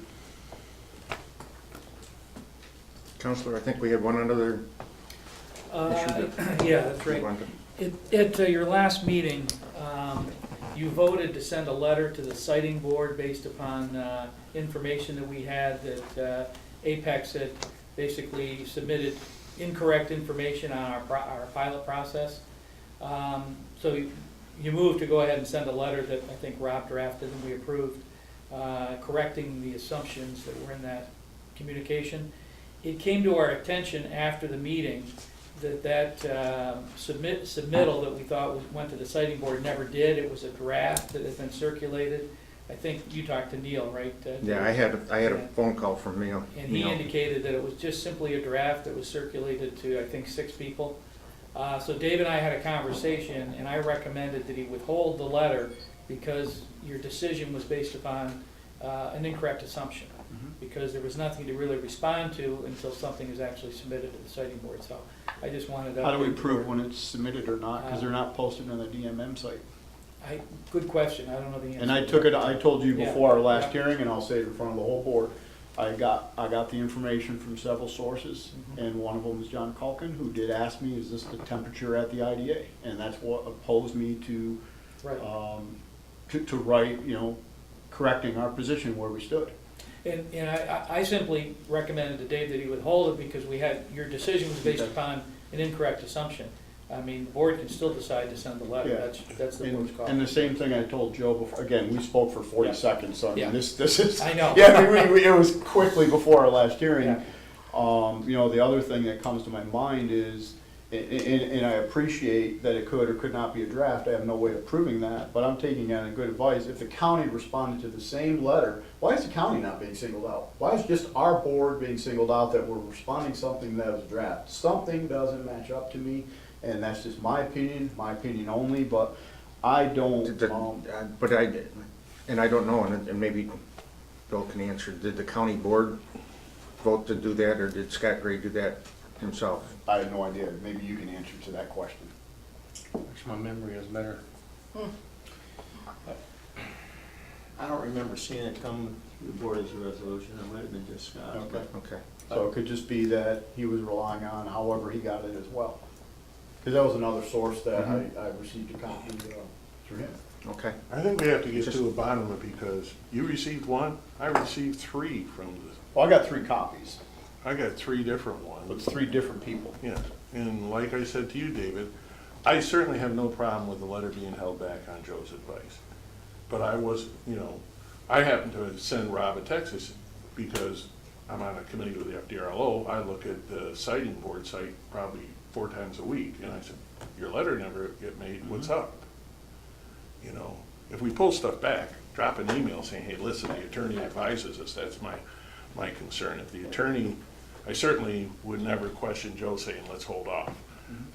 Counselor, I think we had one other Yeah, that's right. At your last meeting, you voted to send a letter to the siting board based upon information that we had that Apex had basically submitted incorrect information on our pilot process. So you moved to go ahead and send a letter that I think Rob drafted and we approved, correcting the assumptions that were in that communication. It came to our attention after the meeting that submittal that we thought went to the siting board never did. It was a draft that had been circulated. I think you talked to Neil, right? Yeah, I had a phone call from Neil. And he indicated that it was just simply a draft that was circulated to, I think, 6 people. So Dave and I had a conversation, and I recommended that he withhold the letter because your decision was based upon an incorrect assumption, because there was nothing to really respond to until something is actually submitted to the siting board. So I just wanted to. How do we prove when it's submitted or not? Because they're not posted on the DMM site. Good question, I don't know the answer. And I took it, I told you Yeah. before our last Yeah. hearing, and I'll say it in front of the whole board, I got the information from several sources, and one of them was John Culkin, who did ask me, is this the temperature at the IDA? And that's what opposed me to, Right. to write, correcting our position where we stood. And I simply recommended to Dave that he withhold it because your decision was based upon an incorrect assumption. I mean, the board can still decide to send the letter, Yeah. that's the board's call. And the same thing I told Joe before, again, we spoke for 40 Yeah. seconds, so I Yeah. mean, this is. I know. Yeah, I mean, it was quickly before our last hearing. Yeah. You know, the other thing that comes to my mind is, and I appreciate that it could or could not be a draft, I have no way of proving that, but I'm taking on good advice. If the county responded to the same letter, why is the county not being singled out? Why is just our board being singled out that we're responding to something that was a draft? Something doesn't match up to me, and that's just my opinion only, but I don't, But and I don't know, and maybe Bill can answer, did the county board vote to do that, or did Scott Gray do that himself? I have no idea. Maybe you can answer to that question. Wish my memory was better. I don't remember seeing it come to the board as a resolution, it might have been just Scott. Okay. Okay. So it could just be that he was relying on however he got it as well. Because that was another source that I received a copy through him. Okay. I think we have to get to the bottom of it, because you received one, I received 3 from the, Well, I got 3 copies, I got 3 different but ones. it's 3 different people. Yes, and like I said to you, David, I certainly have no problem with the letter being held back on Joe's advice. But I was, I happened to send Rob a text because I'm on a committee with the FDRLO. I look at the siting board site probably 4 times a week, and I said, your letter never get made, what's up? If we pull stuff back, drop an email saying, hey, listen, the attorney advises us, that's my concern. If the attorney, I certainly would never question Joe saying, let's hold off,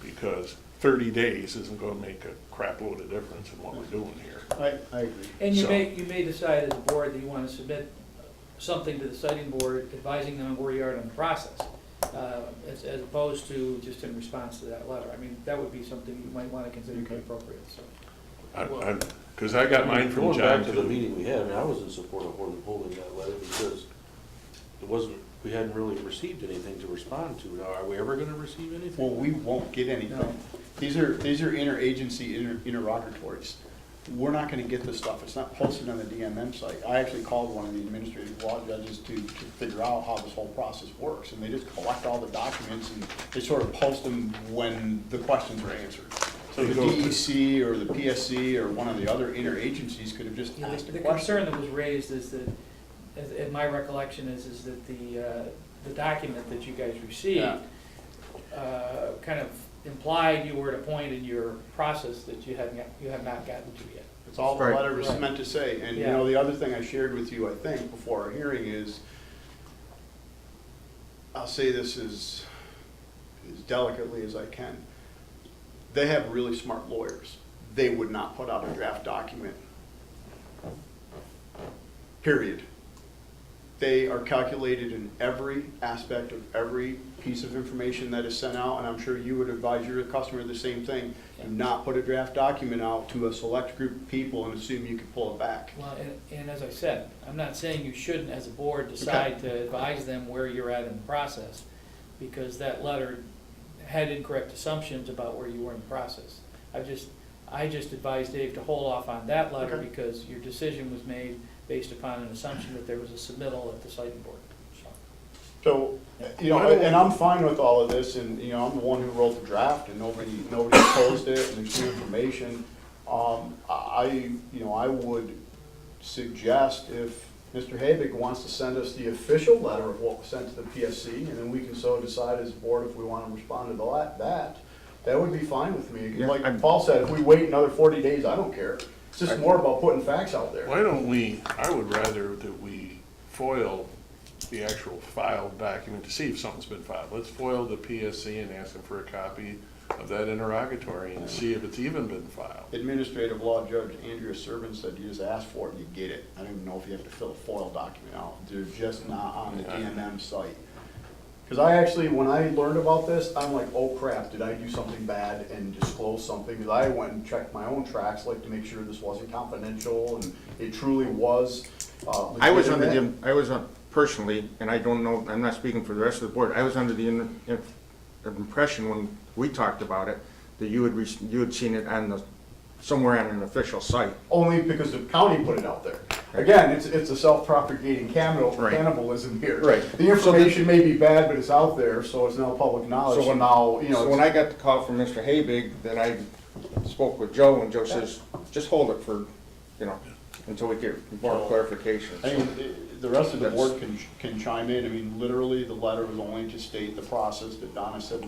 because 30 days isn't gonna make a crap load of difference in what we're doing here. I agree. And you So- may decide as a board that you want to submit something to the siting board advising them where you are in the process, as opposed to just in response to that letter. I mean, that would be something you might want to consider to be appropriate, so. Because I got mine from Going John back to the too. meeting we had, I mean, I was in support of holding that letter because it wasn't, we hadn't really received anything to respond to. Now, are we ever gonna receive anything? Well, we won't get anything. No. These are interagency interrogatories. We're not gonna get this stuff. It's not posted on the DMM site. I actually called one of the administrative law judges to figure out how this whole process works. And they just collect all the documents and they sort of post them when the questions are answered. So the DEC or the PSC or one of the other interagencies could have just Yeah, asked a the question. concern that was raised is that, in my recollection is that the document that you guys received kind of implied you were at a point in your process that you have not gotten to yet. It's all the Right. letter was Right. meant to say. And, you Yeah. know, the other thing I shared with you, I think, before our hearing is, I'll say this as delicately as I can. They have really smart lawyers. They would not put out a draft document. Period. They are calculated in every aspect of every piece of information that is sent out, and I'm sure you would advise your customer the same thing. Do not put a draft document out to a select group of people and assume you can pull it back. Well, and as I said, I'm not saying you shouldn't, as a board, decide to advise them where you're at in the process, because that letter had incorrect assumptions about where you were in the process. I just advised Dave to hold off on that letter Okay. because your decision was made based upon an assumption that there was a submittal at the siting board, so. So, you know, and I'm fine with all of this, and, you know, I'm the one who wrote the draft, and nobody opposed it, and there's new information. I would suggest if Mr. Habig wants to send us the official letter of what was sent to the PSC, and then we can so decide as a board if we want to respond to that would be fine with me. Yeah, Like Paul said, if we wait another 40 days, I don't care. It's just more about putting facts out there. Why don't we, I would rather that we foil the actual filed document to see if something's been filed. Let's foil the PSC and ask them for a copy of that interrogatory and see if it's even been filed. Administrative Law Judge Andrea Servin said you just ask for it and you get it. I don't even know if you have to fill a FOIL document out. They're just not on the DMM site. Because I actually, when I learned about this, I'm like, oh crap, did I do something bad and disclose something? Because I went and checked my own tracks, like to make sure this wasn't confidential and it truly was I was under legitimate. personally, and I don't know, I'm not speaking for the rest of the board, I was under the impression when we talked about it, that you had seen it on somewhere on an official site. Only because the county put it out there. again, it's a self-propagating Right. cannibalism here. Right. The information may be bad, but it's out there, so it's now public knowledge, So so when- now, you know. So when I got the call from Mr. Habig, then I spoke with Joe, and Joe says, just hold it for, until we get more clarification. I mean, the rest of the That's- board can chime in. I mean, literally, the letter was only to state the process that Donna said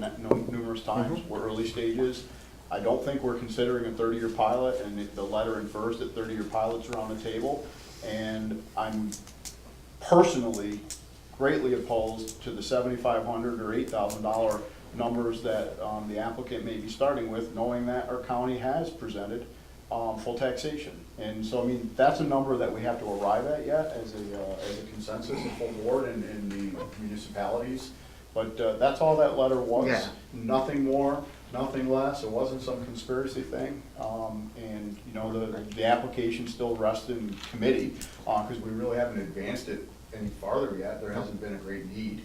numerous times, we're early stages. I don't think we're considering a 30-year pilot, and the letter infers that 30-year pilots are on the table. And I'm personally greatly opposed to the $7,500 or $8,000 numbers that the applicant may be starting with, knowing that our county has presented full taxation. And so, I mean, that's a number that we have to arrive at yet as a consensus, a full board in the municipalities. But that's all that letter was. Yeah. Nothing more, nothing less. It wasn't some conspiracy thing. And, you know, the application still rests in committee because we really haven't advanced it any farther yet. There hasn't been a great need.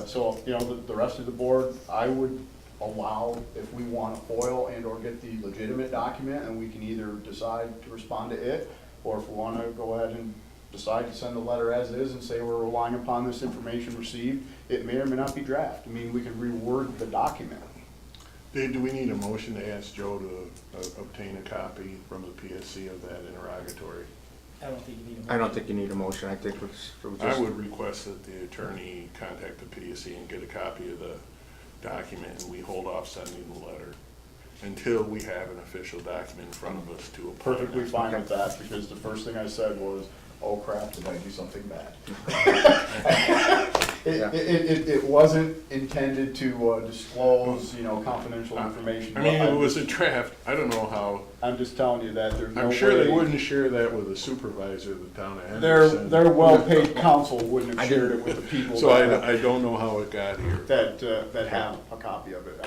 So, you know, the rest of the board, I would allow if we want to foil and or get the legitimate document, and we can either decide to respond to it, or if we want to go ahead and decide to send the letter as is and say we're relying upon this information received, it may or may not be draft. I mean, we can reword the document. Do we need a motion to ask Joe to obtain a copy from the PSC of that interrogatory? I don't think you need a motion. I don't think you need a motion, I think it's just. I would request that the attorney contact the PSC and get a copy of the document, and we hold off sending the letter until we have an official document in front of us to apply. Perfectly fine with that, because the first thing I said was, oh crap, did I do something bad? It wasn't intended to disclose, you know, confidential information. I mean, it was a draft. I don't know how. I'm just telling you that there's no way. I'm sure they wouldn't share that with a supervisor of the town of Henderson. Their well-paid counsel wouldn't have shared it with the people So I don't know how it got here. that have a copy of it.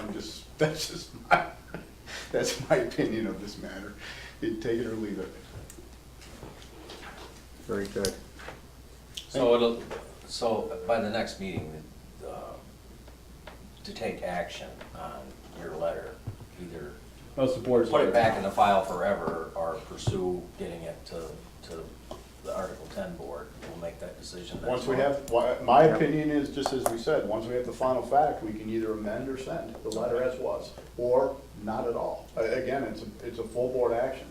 That's my opinion of this matter. Take it or leave it. Very good. So by the next meeting, to take action on your letter, either That's the board's. put it back in the file forever or pursue getting it to the Article 10 board. We'll make that decision next Once we month. have, my opinion is, just as we said, once we have the final fact, we can either amend or send the letter as was, or not at all. Again, it's a full board action.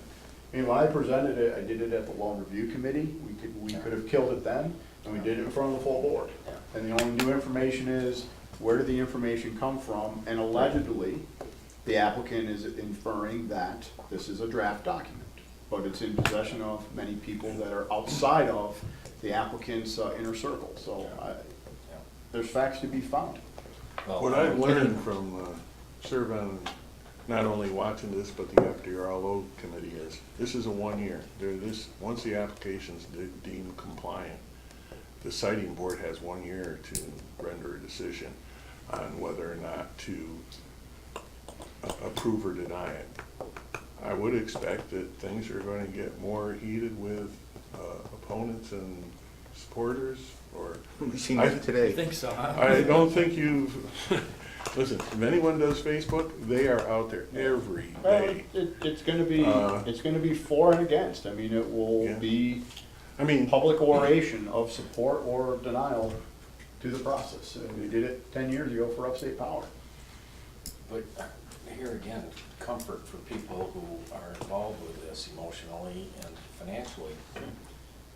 I mean, when I presented it, I did it at the loan review committee. We could have killed it then, and we did it in front of the full board. And the only new information is, where did the information come from? And allegedly, the applicant is inferring that this is a draft document, but it's in possession of many people that are outside of the applicant's inner circle. So there's facts to be found. Well, What I've learned from serving, not only watching this, but the FDRLO committee is, this is a 1 year. Once the application's deemed compliant, the siting board has 1 year to render a decision on whether or not to approve or deny it. I would expect that things are going to get more heated with opponents and supporters, or. We've seen that I today. think so, huh? I don't think you've, listen, if anyone does Facebook, they are out there every Well, day. it's gonna be for and against. I mean, it will Yeah. be I mean, public oration of support or denial to the process. We did it 10 years ago for Upstate Power. But here again, comfort for people who are involved with this emotionally and financially.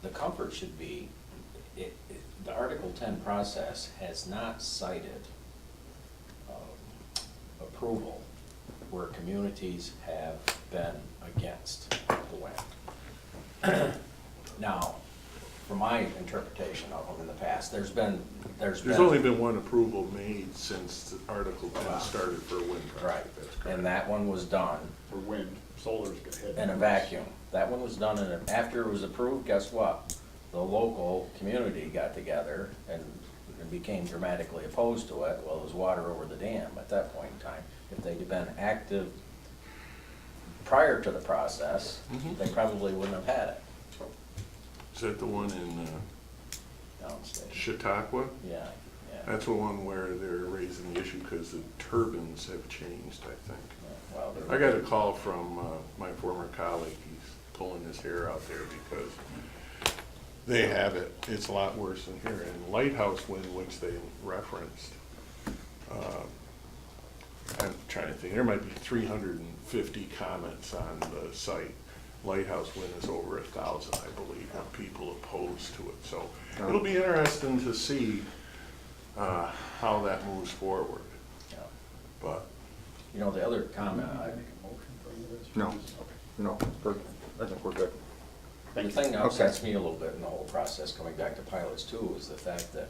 The comfort should be, the Article 10 process has not cited approval where communities have been against the wind. Now, from my interpretation of them in the past, there's only been one approval made since the Article 10 Wow. started for a wind Right, project. That's correct. and that one was done For wind, solar's hit. in a vacuum. That one was done after it was approved, guess what? The local community got together and became dramatically opposed to it. Well, it was water over the dam at that point in time. If they'd been active prior to the process, they probably wouldn't have had it Is that the one in downstate. Chautauqua? Yeah, yeah. That's the one where they're raising the issue because the turbines have changed, I think. Well, I got a call from my former colleague, he's pulling his hair out there because they have it, it's a lot worse than here. And Lighthouse Wind, which they referenced, I'm trying to think, there might be 350 comments on the site. Lighthouse Wind is over 1,000, I believe, of people opposed to it. So it'll be interesting to see how that moves forward. Yeah. But You know, the other comment, No, no, I think we're good. the thing that upsets me a little bit in the whole process, coming back to pilots too, is the fact that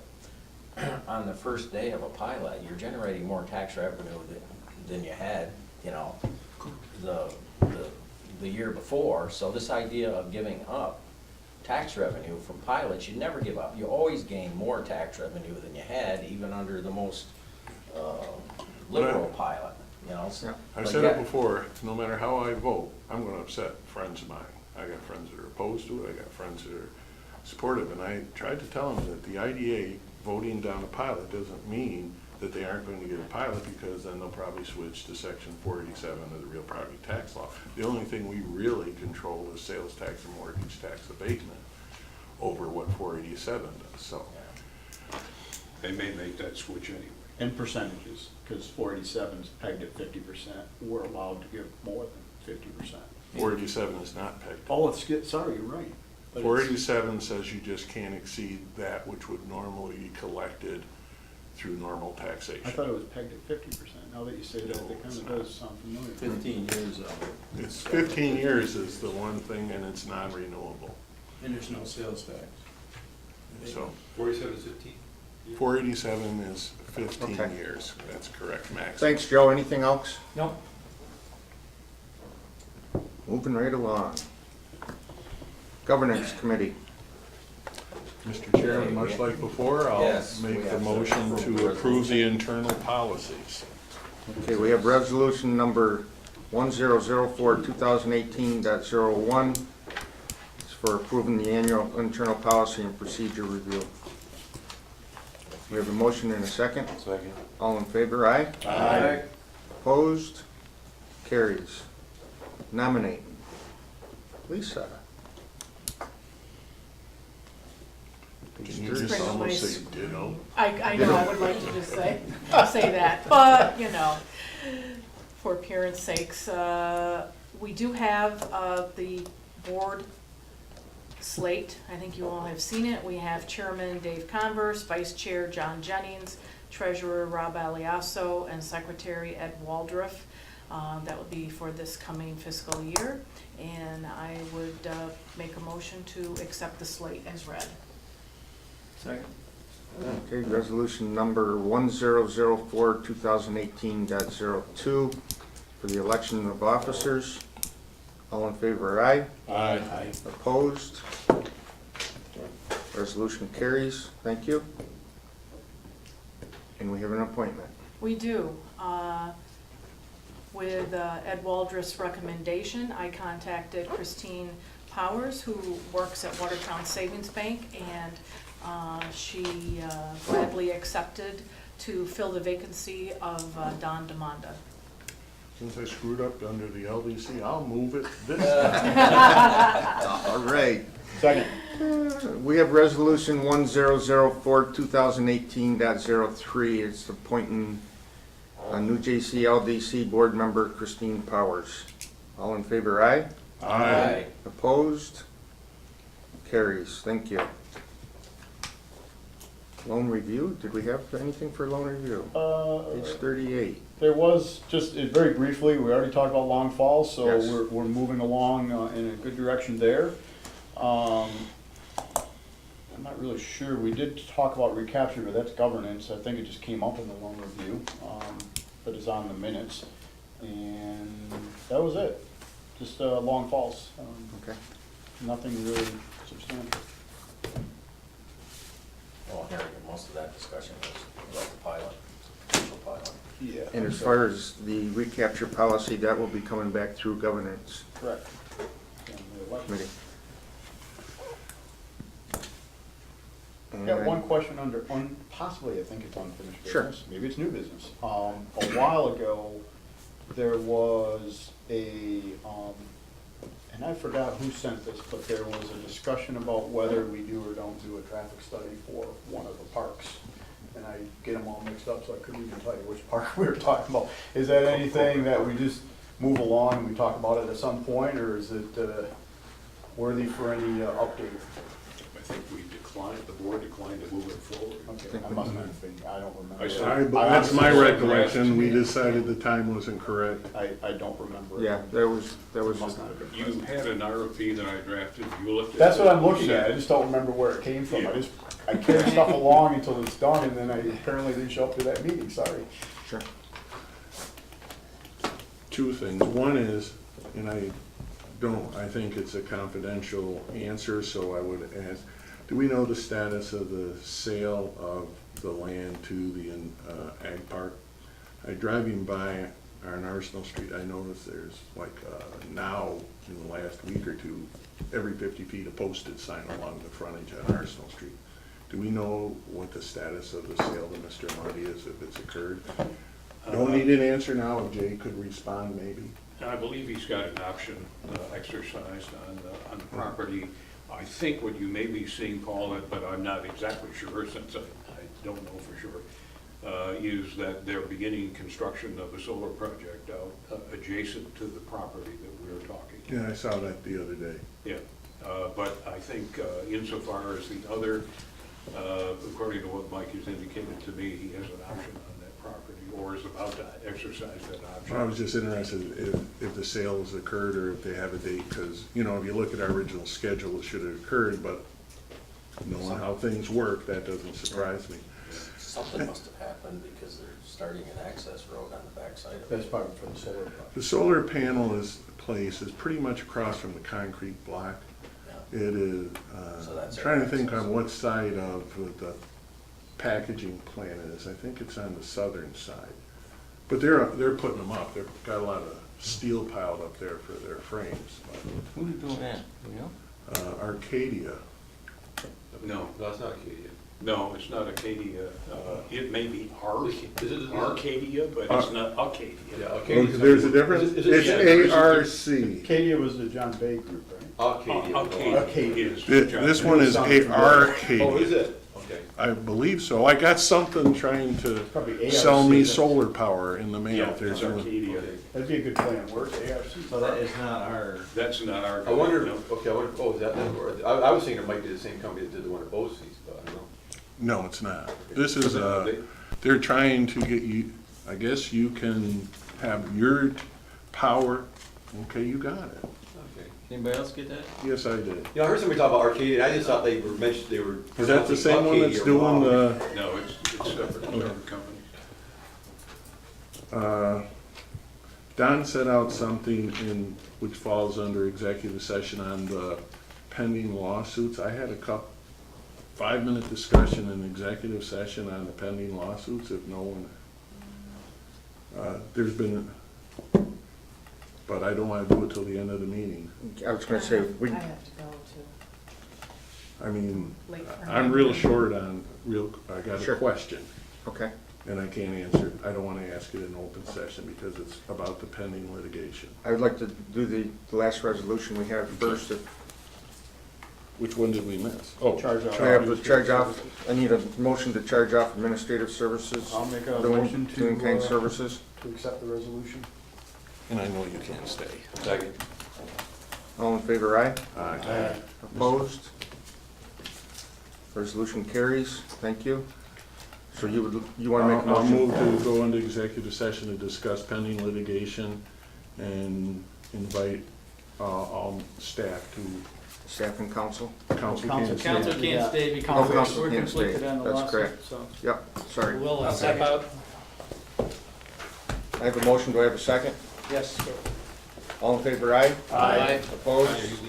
on the first day of a pilot, you're generating more tax revenue than you had, you know, the year before. So this idea of giving up tax revenue from pilots, you never give up. You always gain more tax revenue than you had, even under the most liberal pilot, you know. I've said it before, no matter how I vote, I'm gonna upset friends of mine. I got friends that are opposed to it, I got friends that are supportive, and I tried to tell them that the IDA voting down a pilot doesn't mean that they aren't going to get a pilot, because then they'll probably switch to section 487 of the real property tax law. The only thing we really control is sales tax and mortgage tax abatement over what 487 does, so. They may make that switch anyway. In percentages, because 487 is pegged at 50%, we're allowed to give more than 50%. 487 is not pegged. Oh, sorry, you're right. But 487 says you just can't exceed that which would normally be collected through normal taxation. I thought it was pegged at 50%. Now that you say that, it kind of does sound familiar. 15 years of it. It's 15 years is the one thing, and it's non-renewable. And there's no sales tax. So 47 is 15? 487 is 15 Okay. years. That's correct, max. Thanks, Joe. Anything else? No, Moving right along. Governance Committee. Mr. Chairman, much like before, I'll Yes, we make the have to motion approve to the approve the internal policies. Okay, we have resolution number 1004-2018.01. It's for approving the annual internal policy and procedure review. We have a motion and a second. Second. All in favor, aye? Aye. Opposed? Carries. Nominating. Lisa. Can you just almost say ditto? I know, I would like to just say that, but, you know, for appearance sakes, we do have the board slate. I think you all have seen it. We have Chairman Dave Converse, Vice Chair John Jennings, Treasurer Rob Aliasso, and Secretary Ed Waldroff. That would be for this coming fiscal year, and I would make a motion to accept the slate as read. Second. Okay, resolution number 1004-2018.02 for the election of officers. All in favor, aye? Aye. Opposed? Resolution carries. Thank you. And we have an appointment. We do. With Ed Waldroff's recommendation, I contacted Christine Powers, who works at Watertown Savings Bank, and she gladly accepted to fill the vacancy of Don DeMonda. Since I screwed up under the LDC, I'll move it this time. All right. Second. We have resolution 1004-2018.03. It's appointing a new JCLDC board member, Christine Powers. All in favor, aye? Aye. Opposed? Carries. Thank you. Loan review, did we have anything for loan review? Page 38. There was, just very briefly, we already talked about Long Falls, so Yes. we're moving along in a good direction there. I'm not really sure, we did talk about recapture, but that's governance. I think it just came up in the loan review, but it's on the minutes. And that was it, just Long Falls. Okay. Nothing really substantial. Well, Harry, most of that discussion was about the pilot, potential pilot. Yeah. And as far as the recapture policy, that will be coming back through governance Correct. committee. Got one question under, possibly I think it's unfinished Sure. business, maybe it's new business. A while ago, there was and I forgot who sent this, but there was a discussion about whether we do or don't do a traffic study for one of the parks. And I get them all mixed up, so I couldn't even tell you which park we were talking about. Is that anything that we just move along and we talk about it at some point, or is it worthy for any update? I think the board declined to move it forward. Okay, I must not have been, I don't remember. That's my recollection, we decided the time wasn't correct. I don't remember. Yeah, there was, Must not have been. You had an RFP that I drafted, you looked at it. That's what I'm looking at, I just don't remember where it came from. I carry stuff along until it's done, and then I apparently didn't show up to that meeting, sorry. sure. Two things. One is, and I think it's a confidential answer, so I would ask, do we know the status of the sale of the land to the ag park? Driving by on Arsenal Street, I noticed there's like now, in the last week or two, every 50 feet a posted sign along the frontage on Arsenal Street. Do we know what the status of the sale to Mr. Monty is, if it's occurred? Don't need an answer now, if Jay could respond maybe. I believe he's got an option exercised on the property. I think what you may be seeing, Paul, but I'm not exactly sure since I don't know for sure, is that they're beginning construction of a solar project out adjacent to the property that we're talking. Yeah, I saw that the other day. Yeah, but I think insofar as the other, according to what Mike has indicated to me, he has an option on that property, or is about to exercise that option. I was just interested if the sale has occurred or if they have a date, because, you know, if you look at our original schedule, it should have occurred, but knowing how things work, that doesn't surprise me. Something must have happened because they're starting an access road on the backside of it. That's probably for the solar project. The solar panel place is pretty much across from the concrete block. Yeah. It is, So that's I'm trying to our think access. on what side of the packaging plant is. I think it's on the southern side. But they're putting them up. They've got a lot of steel piled up there for their frames. Who's doing that, you know? Arcadia. No, That's not Acadia. no, it's not Acadia. It may be Is it- Arcadia, but it's not Acadia. Yeah, Well, Acadia's there's a not- difference. is it- It's ARC. Acadia was the John Bay group, right? Acadia. Acadia is. This one is Arcadia. Oh, is it? Okay. I believe so. I got something trying to Probably sell ARC, me that's- solar power in the mail. Yeah, If there's it's one. Arcadia. That'd be a good plan, where's ARC? So that is not our. That's not our. I wonder, no. okay, is that, I was thinking it might be the same company that did the one at Bosse's, but I don't know. No, it's not. This is, they're trying to get you, I guess you can have your power. Okay, you got it. Okay. Anybody else get that? Yes, I did. You know, I heard somebody talk about Arcadia, and I just thought they were mentioned, they were. Is that the same one that's Arcadia doing wrong. the, No, it's separate company. Don set out something which falls under executive session on the pending lawsuits. I had a 5-minute discussion in executive session on the pending lawsuits, if no one, there's been, but I don't want to do it till the end of the meeting. I was gonna say, I have to go to I mean, Lake I'm real short on I got a Sure. question, okay, and I can't answer it. I don't want to ask it in open session because it's about the pending litigation. I would like to do the last resolution we have first. Which one did we miss? Oh, Charge off. I have to charge off, I need a motion to charge off administrative services. I'll make a doing- motion to, Doing kind services. to accept the resolution. and I know you can't stay. Second. All in favor, aye? Aye. Opposed? Resolution carries, thank you. So you want to make a I'll motion? move to go into executive session to discuss pending litigation and invite all staff to, Staff and council? council can't Council. stay. Council can't stay Oh, because council we're can't stay. conflicted on the That's lawsuit, correct. so Yep, sorry. we'll step out. I have a motion, do I have a second? Yes. All in favor, aye? Aye. Opposed?